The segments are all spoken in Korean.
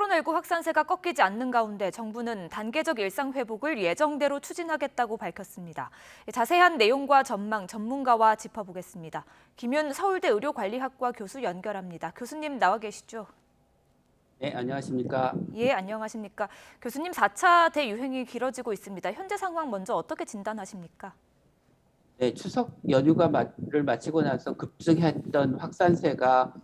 코로나19 확산세가 꺾이지 않는 가운데 정부는 단계적 일상 회복을 예정대로 추진하겠다고 밝혔습니다. 자세한 내용과 전망 전문가와 짚어보겠습니다. 김윤 서울대 의료관리학과 교수 연결합니다. 교수님 나와 계시죠? 네, 안녕하십니까. 예, 안녕하십니까. 교수님 4차 대유행이 길어지고 있습니다. 현재 상황 먼저 어떻게 진단하십니까? 네, 추석 연휴를 마치고 나서 급증했던 확산세가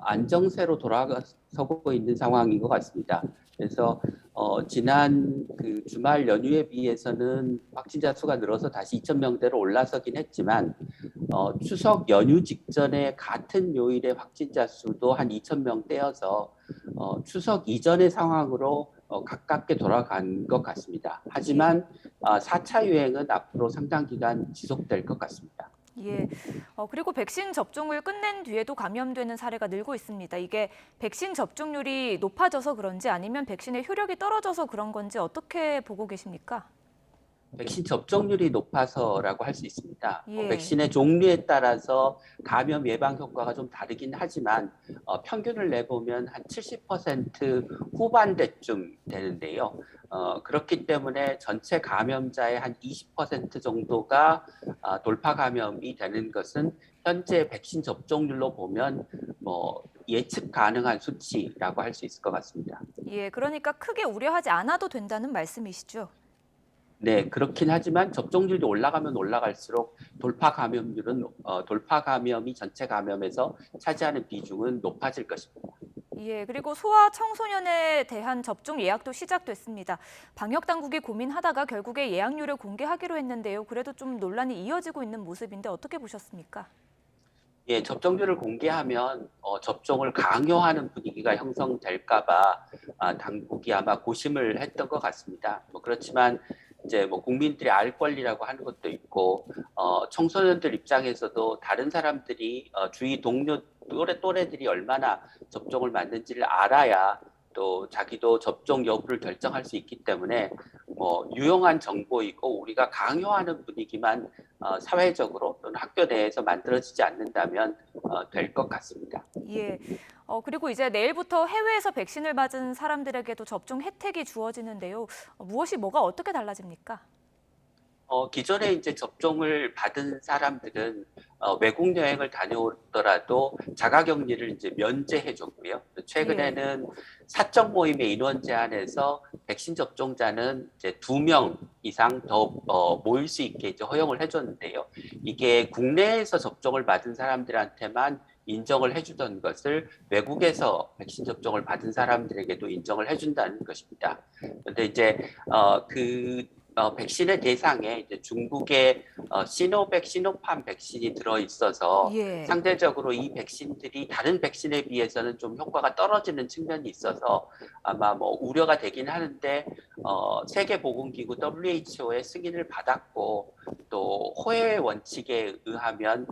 안정세로 돌아서고 있는 상황인 것 같습니다. 그래서 지난 그 주말 연휴에 비해서는 확진자 수가 늘어서 다시 2천 명대로 올라서긴 했지만 추석 연휴 직전에 같은 요일의 확진자 수도 한 2천 명대여서 추석 이전의 상황으로 가깝게 돌아간 것 같습니다. 하지만 4차 유행은 앞으로 상당 기간 지속될 것 같습니다. 예. 그리고 백신 접종을 끝낸 뒤에도 감염되는 사례가 늘고 있습니다. 이게 백신 접종률이 높아져서 그런지 아니면 백신의 효력이 떨어져서 그런 건지 어떻게 보고 계십니까? 백신 접종률이 높아서라고 할 수 있습니다. 예. 백신의 종류에 따라서 감염 예방 효과가 좀 다르긴 하지만 평균을 내보면 한 70% 후반대쯤 되는데요. 그렇기 때문에 전체 감염자의 한 20% 정도가 돌파 감염이 되는 것은 현재 백신 접종률로 보면 뭐 예측 가능한 수치라고 할 수 있을 것 같습니다. 예, 그러니까 크게 우려하지 않아도 된다는 말씀이시죠? 네, 그렇긴 하지만 접종률이 올라가면 올라갈수록 돌파 감염이 전체 감염에서 차지하는 비중은 높아질 것입니다. 예, 그리고 소아 청소년에 대한 접종 예약도 시작됐습니다. 방역 당국이 고민하다가 결국에 예약률을 공개하기로 했는데요. 그래도 좀 논란이 이어지고 있는 모습인데 어떻게 보셨습니까? 예, 접종률을 공개하면 접종을 강요하는 분위기가 형성될까 봐 당국이 아마 고심을 했던 것 같습니다. 뭐 그렇지만 이제 뭐 국민들이 알 권리라고 하는 것도 있고 청소년들 입장에서도 다른 사람들이 주위 동료 또래들이 얼마나 접종을 맞는지를 알아야 또 자기도 접종 여부를 결정할 수 있기 때문에 뭐 유용한 정보이고 우리가 강요하는 분위기만 사회적으로 또는 학교 내에서 만들어지지 않는다면 될 것 같습니다. 예. 그리고 이제 내일부터 해외에서 백신을 맞은 사람들에게도 접종 혜택이 주어지는데요. 무엇이 뭐가 어떻게 달라집니까? 기존에 이제 접종을 받은 사람들은 외국 여행을 다녀오더라도 자가격리를 이제 면제해 줬고요. 예. 최근에는 사적 모임의 인원 제한에서 백신 접종자는 이제 2명 이상 더 모일 수 있게 이제 허용을 해줬는데요. 이게 국내에서 접종을 받은 사람들한테만 인정을 해주던 것을 외국에서 백신 접종을 받은 사람들에게도 인정을 해준다는 것입니다. 그런데 이제 백신의 대상에 이제 중국의 시노백, 시노팜 백신이 들어 있어서 예. 상대적으로 이 백신들이 다른 백신에 비해서는 좀 효과가 떨어지는 측면이 있어서 아마 뭐 우려가 되긴 하는데 세계보건기구 WHO의 승인을 받았고 또 호혜 원칙에 의하면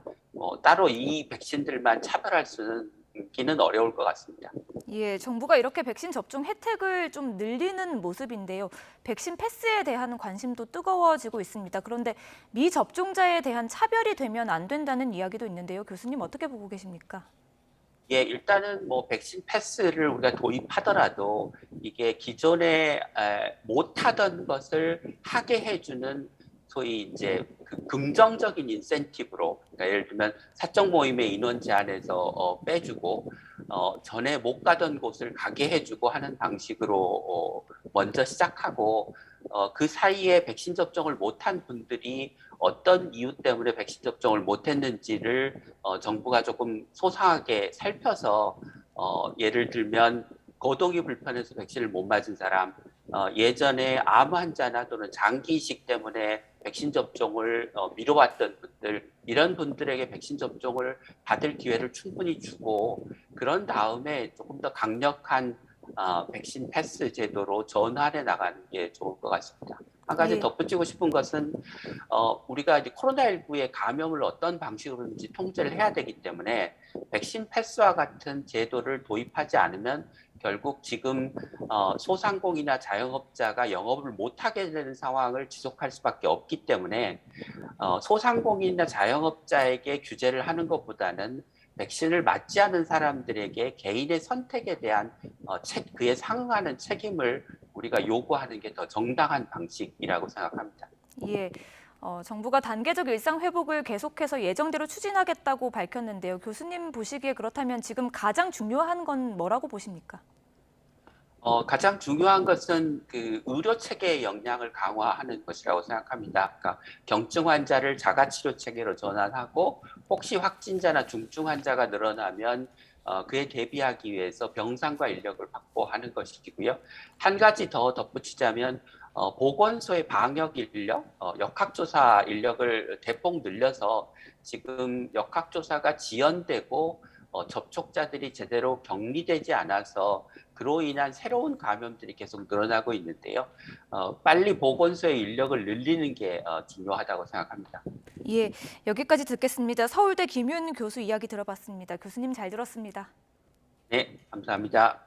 따로 이 백신들만 차별할 수는 기는 어려울 것 같습니다. 예, 정부가 이렇게 백신 접종 혜택을 좀 늘리는 모습인데요. 백신 패스에 대한 관심도 뜨거워지고 있습니다. 그런데 미접종자에 대한 차별이 되면 안 된다는 이야기도 있는데요. 교수님 어떻게 보고 계십니까? 예, 일단은 뭐 백신 패스를 우리가 도입하더라도 이게 기존에 못하던 것을 하게 해주는 소위 이제 그 긍정적인 인센티브로, 그러니까 예를 들면 사적 모임의 인원 제한에서 빼주고 전에 못 가던 곳을 가게 해주고 하는 방식으로 먼저 시작하고 그 사이에 백신 접종을 못한 분들이 어떤 이유 때문에 백신 접종을 못했는지를 정부가 조금 소상하게 살펴서 예를 들면 거동이 불편해서 백신을 못 맞은 사람, 예전에 암 환자나 또는 장기 이식 때문에 백신 접종을 미뤄왔던 분들, 이런 분들에게 백신 접종을 받을 기회를 충분히 주고 그런 다음에 조금 더 강력한 백신 패스 제도로 전환해 나가는 게 좋을 것 같습니다. 한 가지 예. 덧붙이고 싶은 것은 우리가 이제 코로나19의 감염을 어떤 방식으로든지 통제를 해야 되기 때문에 백신 패스와 같은 제도를 도입하지 않으면 결국 지금 소상공인이나 자영업자가 영업을 못하게 되는 상황을 지속할 수밖에 없기 때문에 소상공인이나 자영업자에게 규제를 하는 것보다는 백신을 맞지 않은 사람들에게 개인의 선택에 대한 그에 상응하는 책임을 우리가 요구하는 게 더 정당한 방식이라고 생각합니다. 예. 정부가 단계적 일상 회복을 계속해서 예정대로 추진하겠다고 밝혔는데요. 교수님 보시기에 그렇다면 지금 가장 중요한 건 뭐라고 보십니까? 가장 중요한 것은 그 의료 체계의 역량을 강화하는 것이라고 생각합니다. 그러니까 경증 환자를 자가치료 체계로 전환하고 혹시 확진자나 중증 환자가 늘어나면 그에 대비하기 위해서 병상과 인력을 확보하는 것이고요. 한 가지 더 덧붙이자면 보건소의 방역 인력, 역학조사 인력을 대폭 늘려서 지금 역학조사가 지연되고 접촉자들이 제대로 격리되지 않아서 그로 인한 새로운 감염들이 계속 늘어나고 있는데요. 빨리 보건소의 인력을 늘리는 게 중요하다고 생각합니다. 예, 여기까지 듣겠습니다. 서울대 김윤 교수 이야기 들어봤습니다. 교수님 잘 들었습니다. 네, 감사합니다.